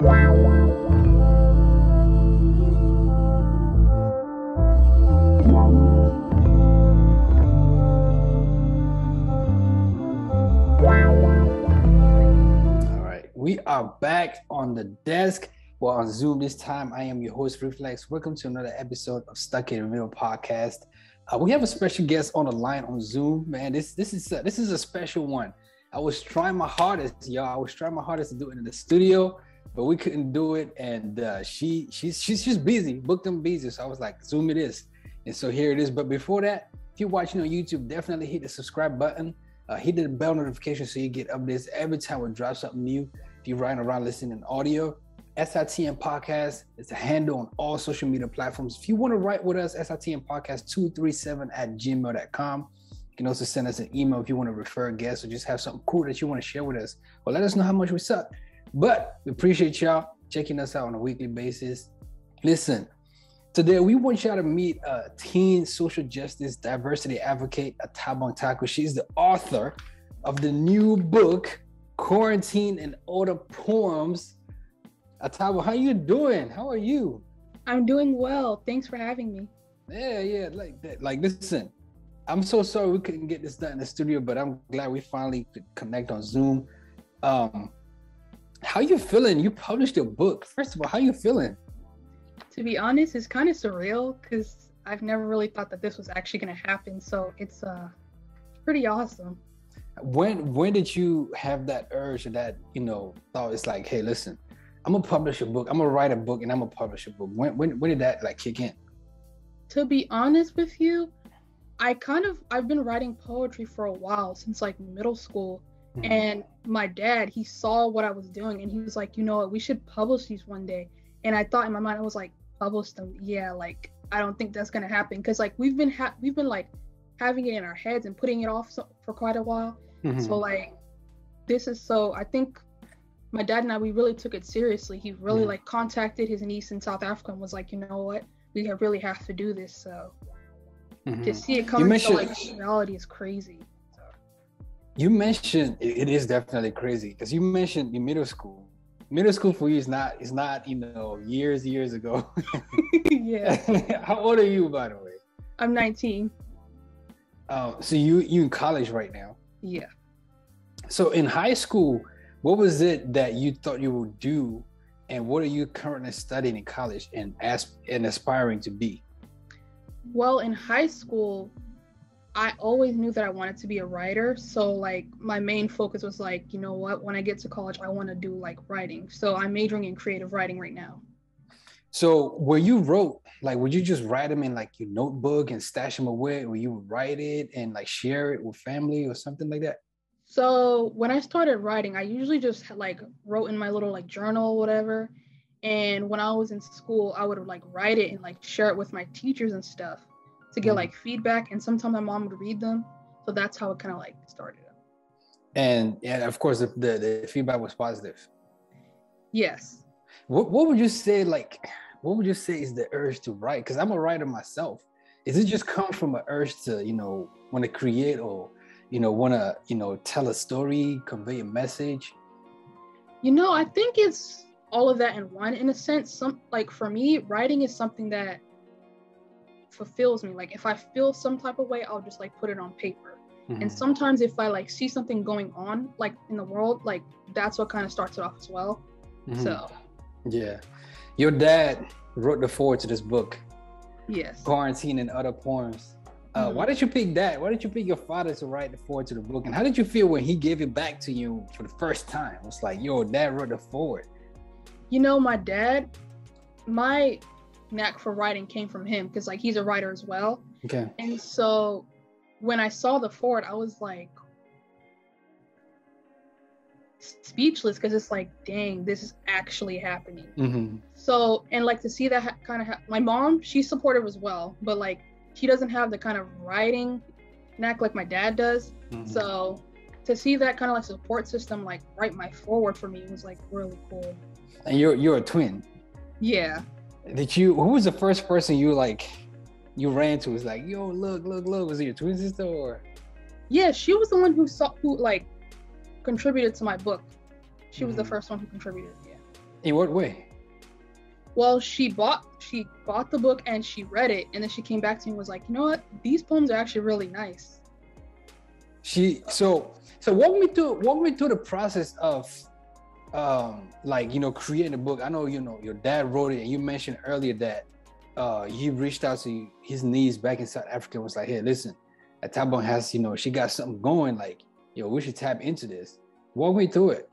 We are back on the desk. Well, on Zoom this time. I am your host, Reflex. Welcome to another episode of SitM Podcast. We have a special guest on the line on Zoom. Man, this is a special one. I was trying my hardest, y'all. I was trying my hardest to do it in the studio, but we couldn't do it. And she's busy, booked and busy. So I was like, Zoom it is. And so here it is. But before that, if you're watching on YouTube, definitely hit the subscribe button. Hit the bell notification so you get updates every time we drop something new. If you're riding around listening in audio, SitM Podcast is a handle on all social media platforms. If you want to write with us, SitM Podcast 237@gmail.com. You can also send us an email if you want to refer a guest or just have something cool that you want to share with us. Or let us know how much we suck. But we appreciate y'all checking us out on a weekly basis. Listen, today we want y'all to meet a teen social justice diversity advocate, Atabong Taku. She's the author of the new book, Quarantine and Other Poems. Atabong, how you doing? How are you? I'm doing well. Thanks for having me. Yeah, like that. Like, listen, I'm so sorry we couldn't get this done in the studio, but I'm glad we finally could connect on Zoom. How you feeling? You published your book. First of all, how you feeling? To be honest, it's kind of surreal because I've never really thought that this was actually going to happen. So it's pretty awesome. When did you have that urge or that, thought it's like, hey, listen, I'm gonna publish a book. I'm gonna write a book and I'm gonna publish a book. When did that like kick in? To be honest with you, I've been writing poetry for a while, since like middle school. Mm-hmm. And my dad, he saw what I was doing and he was like, you know what, we should publish these one day. And I thought in my mind, I was like, publish them? Yeah, like I don't think that's gonna happen because like we've been like having it in our heads and putting it off for quite a while. Mm-hmm. So like I think my dad and I, we really took it seriously. He really like contacted his niece in South Africa and was like, you know what, we really have to do this. So to see it come to like reality is crazy. So. You mentioned it is definitely crazy because you mentioned your middle school. Middle school for you is not years ago. Yeah. How old are you, by the way? I'm 19. So you in college right now? Yeah. So in high school, what was it that you thought you would do, and what are you currently studying in college and aspiring to be? Well, in high school, I always knew that I wanted to be a writer. So like my main focus was like, you know what, when I get to college, I want to do like writing. So I'm majoring in creative writing right now. So when you wrote, like, would you just write them in like your notebook and stash them away, or you would write it and like share it with family or something like that? So when I started writing, I usually just like wrote in my little like journal or whatever. And when I was in school, I would like write it and like share it with my teachers and stuff to get like feedback. And sometimes my mom would read them. So that's how it kind of like started. And of course, the feedback was positive. Yes. What would you say, what would you say is the urge to write? Because I'm a writer myself. Is it just come from an urge to, want to create or, want to, tell a story, convey a message? I think it's all of that in one, in a sense. For me, writing is something that fulfills me. Like if I feel some type of way, I'll just like put it on paper. Mm-hmm. And sometimes if I like see something going on like in the world, like that's what kind of starts it off as well. Mm-hmm. So yeah, your dad wrote the foreword to this book. Yes. Quarantine and Other Poems. Why did you pick that? Why did you pick your father to write the foreword to the book? And how did you feel when he gave it back to you for the first time? It's like, yo, dad wrote the foreword. My dad, my knack for writing came from him because like he's a writer as well. Okay. And so when I saw the foreword, I was like speechless because it's like, dang, this is actually happening. Mm-hmm. So, and like to see that my mom, she's supportive as well, but like she doesn't have the kind of writing knack like my dad does. Mm-hmm. So to see that kind of like support system like write my foreword for me was like really cool. And you're a twin. Yeah. Who was the first person you ran to? Was like, yo, look. Was it your twin sister or? Yeah, she was the one who contributed to my book. She was the first one who contributed. Yeah. In what way? Well, she bought the book and she read it, and then she came back to me and was like, you know what? These poems are actually really nice. So walk me through the process of like, you know, creating a book. I know, you know, your dad wrote it, and you mentioned earlier that he reached out to his niece back in South Africa and was like, hey, listen, Atabong has, you know, she got something going, like, yo, we should tap into this. Walk me through it.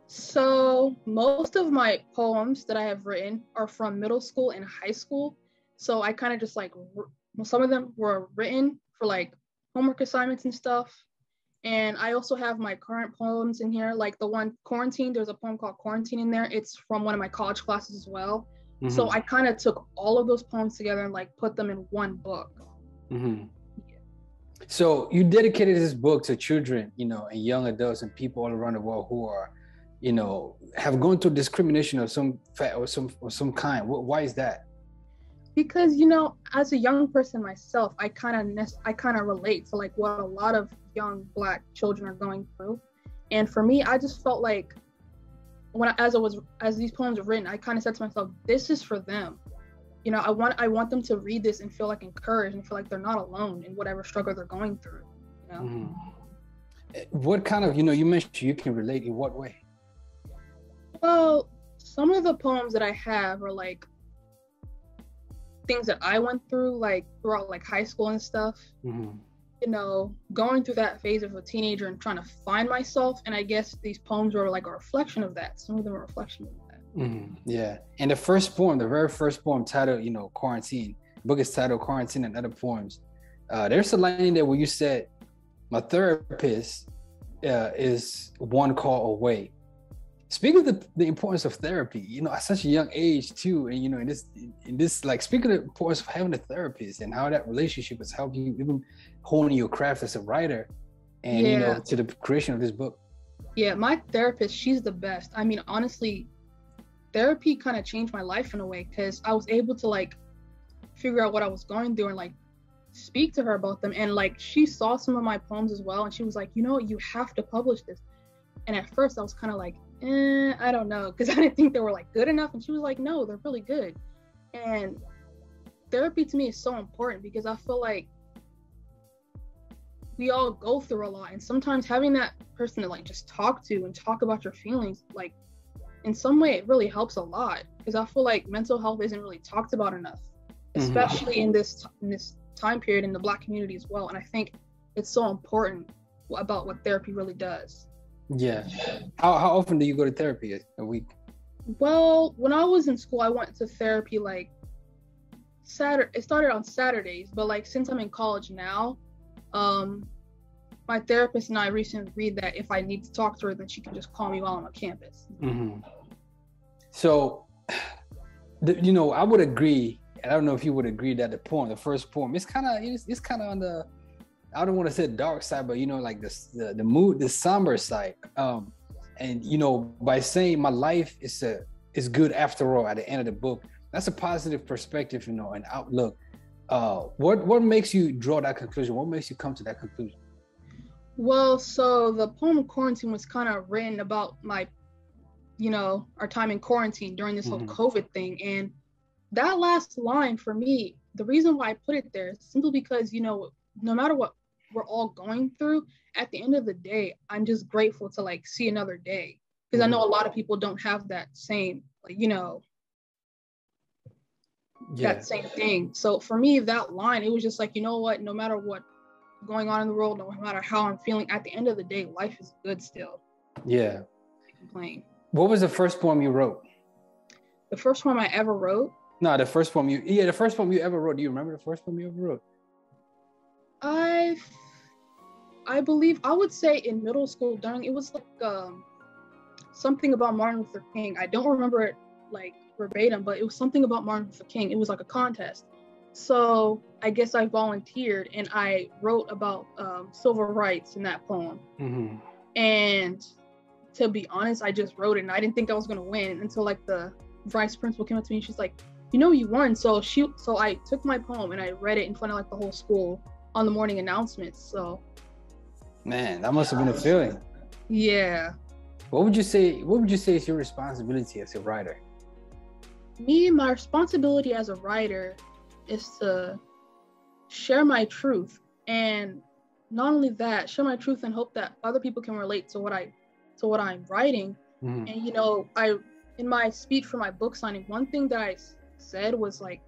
So most of my poems that I have written are from middle school and high school. So I kind of just like, some of them were written for like homework assignments and stuff. And I also have my current poems in here, like the one Quarantine. There's a poem called Quarantine in there. It's from one of my college classes as well. Mm-hmm. So I kind of took all of those poems together and like put them in one book. Mm-hmm. Yeah. So you dedicated this book to children, you know, and young adults and people all around the world who are, you know, have gone through discrimination of some kind. Why is that? Because, you know, as a young person myself, I kind of relate to like what a lot of young Black children are going through. And for me, I just felt like as these poems were written, I kind of said to myself, this is for them. You know, I want them to read this and feel like encouraged and feel like they're not alone in whatever struggle they're going through. You know? Mm-hmm. What kind of, you know, you mentioned you can relate in what way? Well, some of the poems that I have are like things that I went through, like throughout like high school and stuff. Mm-hmm. You know, going through that phase of a teenager and trying to find myself. And I guess these poems were like a reflection of that. Some of them are a reflection of that. Mm-hmm. Yeah. And the very first poem titled, you know, Quarantine. The book is titled Quarantine and Other Poems. There's a line in there where you said, my therapist is one call away. Speak of the importance of therapy, you know, at such a young age too, and you know, in this like, speak of the importance of having a therapist and how that relationship has helped you even honing your craft as a writer, and you know, to the creation of this book. Yeah, my therapist, she's the best. I mean, honestly, therapy kind of changed my life in a way, because I was able to like figure out what I was going through and like speak to her about them. And like, she saw some of my poems as well, and she was like, you know, you have to publish this. And at first I was kind of like, I don't know, because I didn't think they were like good enough. And she was like, no, they're really good. And therapy to me is so important, because I feel like we all go through a lot, and sometimes having that person to like just talk to and talk about your feelings, like in some way it really helps a lot, because I feel like mental health isn't really talked about enough, especially in this time period in the Black community as well. And I think it's so important about what therapy really does. Yeah. How often do you go to therapy a week? Well, when I was in school, I went to therapy like it started on Saturdays, but like since I'm in college now, my therapist and I recently agreed that if I need to talk to her, then she can just call me while I'm on campus. Mm-hmm. So, you know, I would agree, and I don't know if you would agree, that the first poem, it's kind of on the, I don't want to say dark side, but you know, like the mood, the somber side. And you know, by saying my life is good after all at the end of the book, that's a positive perspective, you know, an outlook. What makes you draw that conclusion? What makes you come to that conclusion? Well, so the poem Quarantine was kind of written about my, you know, our time in quarantine during this whole COVID thing. And that last line for me, the reason why I put it there is simply because, you know, no matter what we're all going through, at the end of the day, I'm just grateful to like see another day, because I know a lot of people don't have that same, like, you know, that same thing. So for me, that line, it was just like, you know what, no matter what going on in the world, no matter how I'm feeling, at the end of the day, life is good still. Yeah. I complain. What was the first poem you wrote? The first poem I ever wrote? No, the first poem you ever wrote. Do you remember the first poem you ever wrote? I believe, I would say in middle school, it was like something about Martin Luther King. I don't remember it like verbatim, but it was something about Martin Luther King. It was like a contest. So I guess I volunteered and I wrote about civil rights in that poem. Mm-hmm. And to be honest, I just wrote it and I didn't think I was going to win until like the vice principal came up to me and she's like, you know, you won. So I took my poem and I read it in front of like the whole school on the morning announcements. So, man, that must have been a feeling. Yeah. What would you say is your responsibility as a writer? My responsibility as a writer is to share my truth, and not only that, share my truth and hope that other people can relate to what I'm writing. Mm-hmm. And you know, in my speech for my book signing, one thing that I said was like,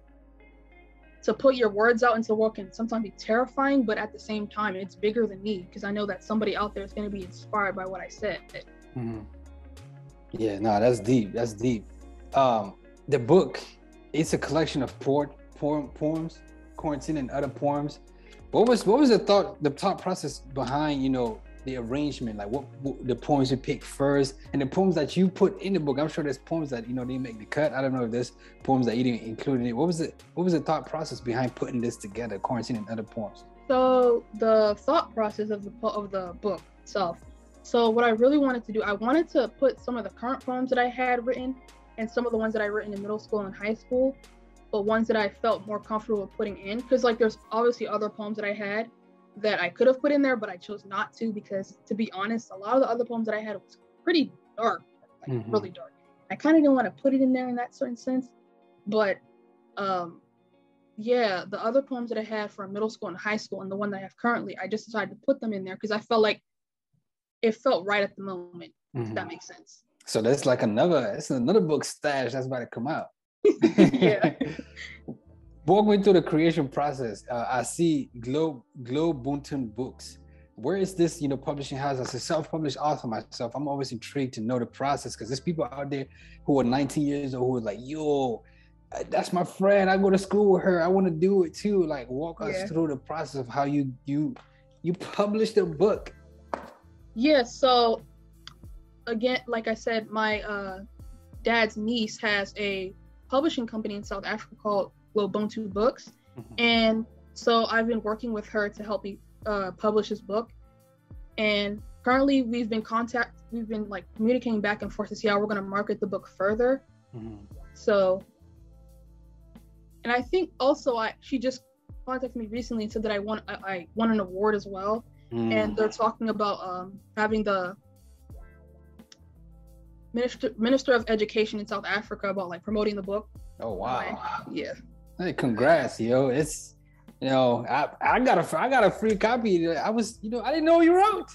to put your words out into the world can sometimes be terrifying, but at the same time, it's bigger than me, because I know that somebody out there is going to be inspired by what I said. Mm-hmm. Yeah, no, that's deep. That's deep. The book, it's a collection of poems, quarantine and other poems. What was the thought process behind, you know, the arrangement? Like what the poems you picked first and the poems that you put in the book? I'm sure there's poems that, you know, didn't make the cut. I don't know if there's poems that you didn't include in it. What was the thought process behind putting this together, quarantine and other poems? So the thought process of the book itself. So what I really wanted to do, I wanted to put some of the current poems that I had written and some of the ones that I written in middle school and high school, but ones that I felt more comfortable with putting in. Because like there's obviously other poems that I had that I could have put in there, but I chose not to, because to be honest, a lot of the other poems that I had was pretty dark, like really dark. I kind of didn't want to put it in there in that certain sense. But yeah, the other poems that I had for middle school and high school and the one that I have currently, I just decided to put them in there because I felt like it felt right at the moment, if that makes sense. So that's like another book stash that's about to come out. Yeah. Walk me through the creation process. I see Globe Bunton Books. Where is this, you know, publishing house? As a self-published author myself, I'm always intrigued to know the process, because there's people out there who are 19 years old who are like, yo, that's my friend. I go to school with her. I want to do it too. Like, walk us through the process of how you published a book. Yeah, so again, like I said, my dad's niece has a publishing company in South Africa called Ubuntu Books, and so I've been working with her to help me publish this book. And currently, we've been like communicating back and forth to see how we're going to market the book further. So, and I think also she just contacted me recently and said that I won an award as well. And they're talking about having the Minister of Education in South Africa about like promoting the book. Oh wow! Yeah. Hey, congrats, yo! It's, you know, I got a free copy. I didn't know you wrote.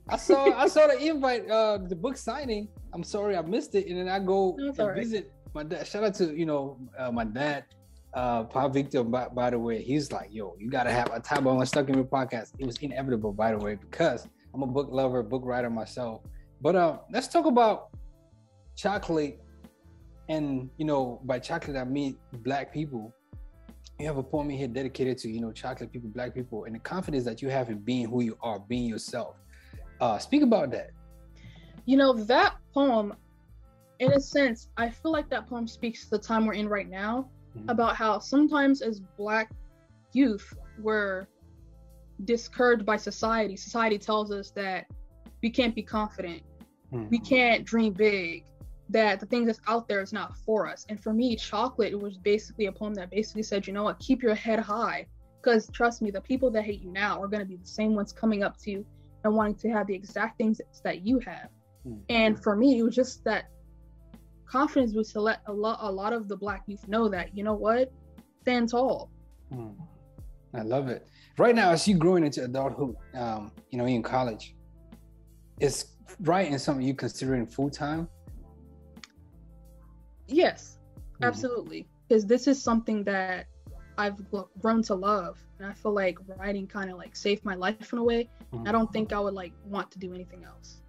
I saw the invite, the book signing. I'm sorry I missed it, and then I go visit my dad. Shout out to, you know, my dad. Pa Victor, by the way, he's like, yo, you gotta have Atabong on SitM Podcast. It was inevitable, by the way, because I'm a book lover, book writer myself. But let's talk about chocolate. And, you know, by chocolate I mean Black people. You have a poem in here dedicated to, you know, chocolate people, Black people, and the confidence that you have in being who you are, being yourself. Speak about that. You know, that poem, in a sense, I feel like that poem speaks to the time we're in right now. About how sometimes as Black youth, we're discouraged by society. Society tells us that we can't be confident, we can't dream big, that the things that's out there is not for us. And for me, Chocolate, it was basically a poem that basically said, you know what, keep your head high, because trust me, the people that hate you now are going to be the same ones coming up to you and wanting to have the exact things that you have. And for me, it was just that confidence was to let a lot of the Black youth know that, you know what, stand tall. I love it. Right now, as you growing into adulthood, you know, in college, is writing something you considering full-time? Yes, absolutely. Because this is something that I've grown to love, and I feel like writing kind of like saved my life in a way. I don't think I would like want to do anything else.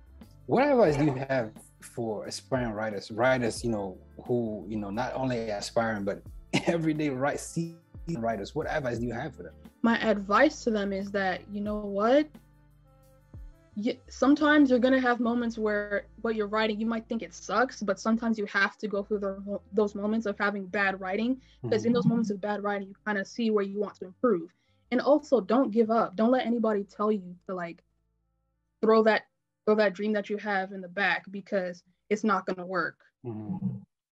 What advice do you have for aspiring writers, you know, who, you know, not only aspiring, but everyday writers? What advice do you have for them? My advice to them is that, you know what, sometimes you're going to have moments where what you're writing, you might think it sucks, but sometimes you have to go through those moments of having bad writing, because in those moments of bad writing, you kind of see where you want to improve. And also, don't give up. Don't let anybody tell you to like throw that dream that you have in the back, because it's not going to work.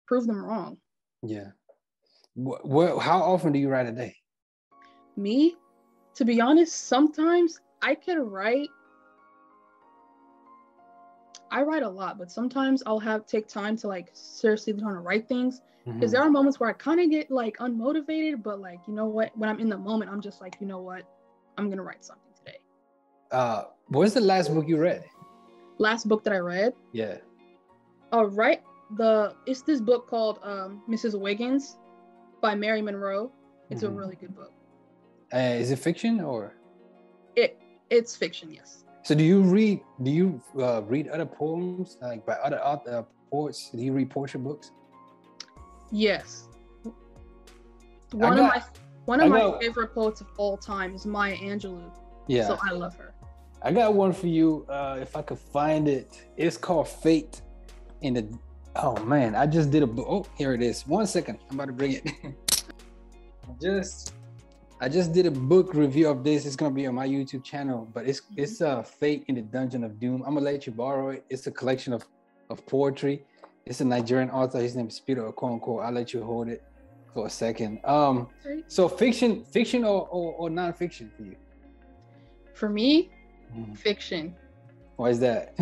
Prove them wrong. Yeah. How often do you write a day? Me, to be honest, sometimes I could write I write a lot, but sometimes I'll take time to like seriously trying to write things, because there are moments where I kind of get like unmotivated, but like, you know what, when I'm in the moment, I'm just like, you know what, I'm gonna write something today. What's the last book you read? Last book that I read? Yeah. Right. It's this book called Mrs. Wiggins by Mary Monroe. It's a really good book. Is it fiction or? It's fiction, yes. So do you read other poems like by other poets? Do you read poetry books? Yes. One of my favorite poets of all time is Maya Angelou. Yeah. So I love her. I got one for you. If I could find it, it's called Fate. Oh man, I just did a book. Oh, here it is. 1 second, I'm about to bring it. I just did a book review of this. It's gonna be on my YouTube channel, but it's Fate in the Dungeon of Doom. I'm gonna let you borrow it. It's a collection of poetry. It's a Nigerian author. His name is Peter Okonkwo. I'll let you hold it for a second. So fiction or non-fiction for you? For me, fiction. Why is that?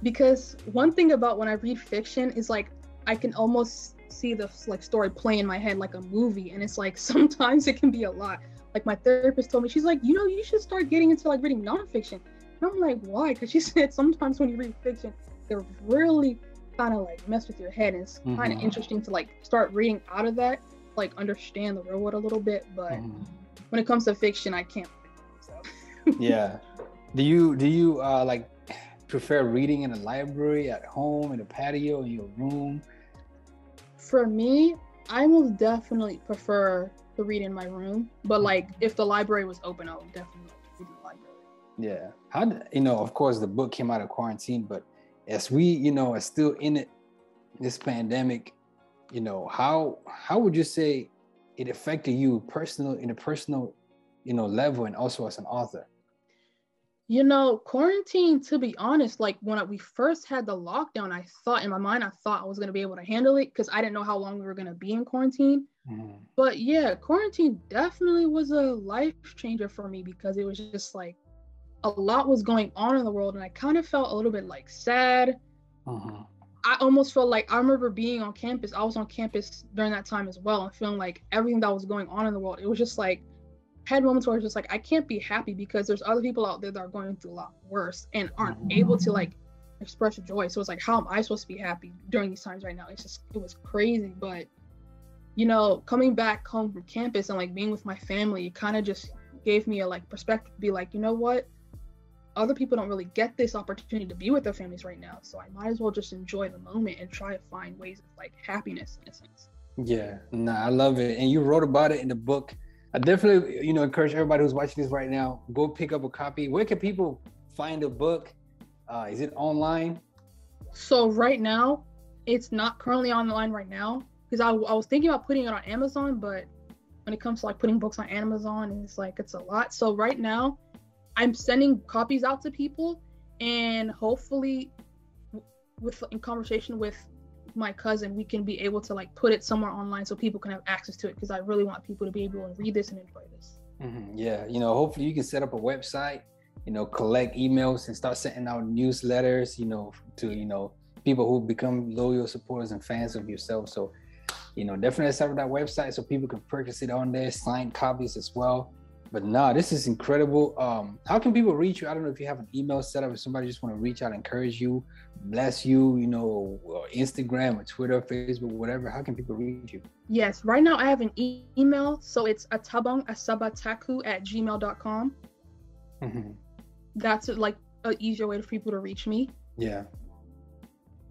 Because one thing about when I read fiction is like I can almost see the like story play in my head like a movie, and it's like sometimes it can be a lot. Like my therapist told me, she's like, you should start getting into like reading nonfiction. And I'm like, why? Because she said sometimes when you read fiction, they're really kind of like mess with your head, and it's kind of interesting to like start reading out of that, like understand the real world a little bit. But when it comes to fiction, I can't. So. Yeah. Do you like prefer reading in a library, at home, in a patio, in your room? For me, I will definitely prefer to read in my room, but like if the library was open, I would definitely read in the library. Yeah. Of course the book came out of quarantine, but as we, are still in it, this pandemic, how would you say it affected you in a personal, level, and also as an author? Quarantine, to be honest, like when we first had the lockdown, I thought I was going to be able to handle it because I didn't know how long we were going to be in quarantine. But yeah, quarantine definitely was a life changer for me because it was just like a lot was going on in the world, and I kind of felt a little bit like sad. I almost felt like I remember being on campus. I was on campus during that time as well, and feeling like everything that was going on in the world, it was just like had moments where it's just like I can't be happy because there's other people out there that are going through a lot worse and aren't able to like express joy. So it's like, how am I supposed to be happy during these times right now? It was crazy. But coming back home from campus and like being with my family, it kind of just gave me a like perspective to be like, you know what, other people don't really get this opportunity to be with their families right now, so I might as well just enjoy the moment and try to find ways of like happiness in a sense. Yeah, I love it. And you wrote about it in the book. I definitely, encourage everybody who's watching this right now, go pick up a copy. Where can people find the book? Is it online? So right now, it's not currently online right now because I was thinking about putting it on Amazon, but when it comes to like putting books on Amazon, it's a lot. So right now, I'm sending copies out to people, and hopefully, in conversation with my cousin, we can be able to like put it somewhere online so people can have access to it, because I really want people to be able to read this and enjoy this. Yeah, hopefully you can set up a website, collect emails and start sending out newsletters, to people who become loyal supporters and fans of yourself. So definitely set up that website so people can purchase it on there, signed copies as well. But this is incredible. How can people reach you? I don't know if you have an email set up, if somebody just want to reach out, encourage you, bless you, Instagram or Twitter, Facebook, whatever. How can people reach you? Yes, right now I have an email. So it's Atabong @gmail.com. That's like an easier way for people to reach me. Yeah,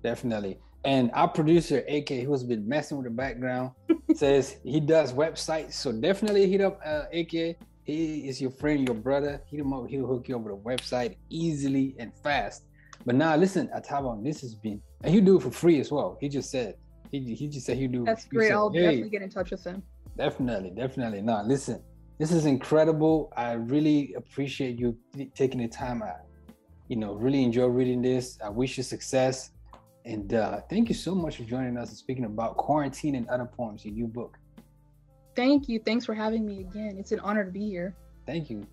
definitely. And our producer, AK, who's been messing with the background, says he does websites. So definitely hit up AK. He is your friend, your brother. Hit him up. He'll hook you up with a website easily and fast. But now, listen, Atabong, this has been, and you do it for free as well. He just said he'll do. That's great. I'll definitely get in touch with him. Definitely. Now, listen, this is incredible. I really appreciate you taking the time. I, really enjoy reading this. I wish you success. And thank you so much for joining us and speaking about Quarantine and Other Poems, your new book. Thank you. Thanks for having me again. It's an honor to be here. Thank you.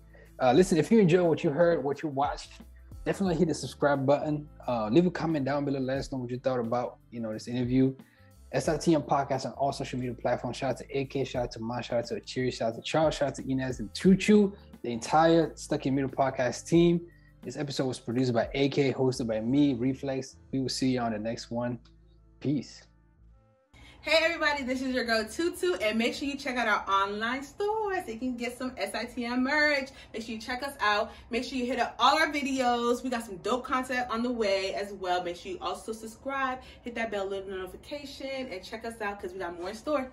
Listen, if you enjoyed what you heard, what you watched, definitely hit the subscribe button. Leave a comment down below. Let us know what you thought about, this interview. SitM Podcast on all social media platforms. Shout out to AK, shout out to Ma, shout out to Achiri, shout out to Charles, shout out to Inez and Choo, the entire Stuck in Middle podcast team. This episode was produced by AK, hosted by me, Reflex. We will see you on the next one. Peace. Hey everybody, this is your girl Tutu, and make sure you check out our online store so you can get some SitM merch. Make sure you check us out. Make sure you hit up all our videos. We got some dope content on the way as well. Make sure you also subscribe, hit that bell notification, and check us out because we got more in store.